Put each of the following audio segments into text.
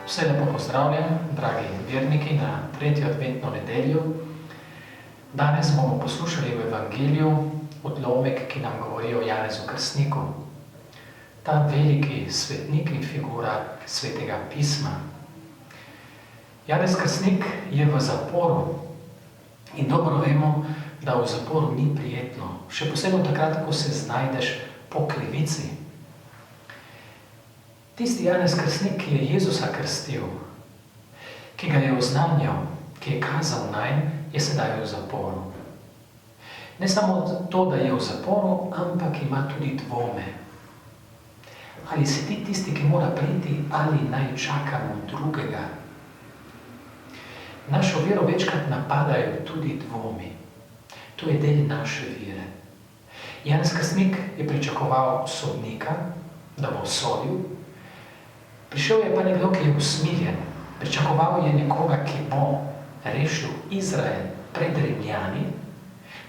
Vse lepo pozdravljam, dragi verniki, na tretjo adventno nedeljo. Danes bomo poslušali v Evangeliju odlomek, ki nam govori o Janezu Krstniku. Ta veliki svetnik in figura svetega pisma. Janez Krstnik je v zaporu in dobro vemo, da v zaporu ni prijetno, še posebej takrat, ko se znajdeš po krivici. Tisti Janez Krstnik, ki je Jezusa krstil, ki ga je oznanjal, ki je kazal nanj, je sedaj v zaporu. Ne samo to, da je v zaporu, ampak ima tudi dvome. Ali si ti tisti, ki mora priti, ali naj čakamo drugega? Našo vero večkrat napadajo tudi dvomi. To je del naše vere. Janez Krstnik je pričakoval sodnika, da bo sodil. Prišel je pa nekdo, ki je usmiljen. Pričakoval je nekoga, ki bo rešil Izrael pred Rimljani.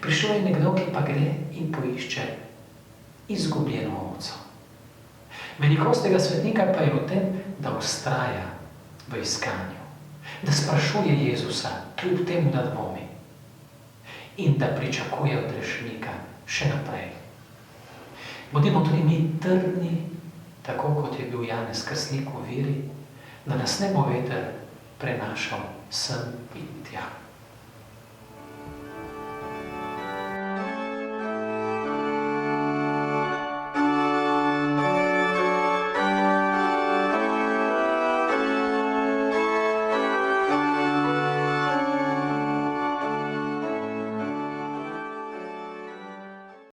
Prišel je nekdo, ki pa gre in poišče izgubljeno ovco. Velikost tega svetnika pa je v tem, da vztraja v iskanju, da sprašuje Jezusa, kljub temu, da dvomi, in da pričakuje od rešnika še naprej. Bodimo tudi mi trdni, tako kot je bil Janez Krstnik v veri, da nas ne bo veter prenašal sem in tja.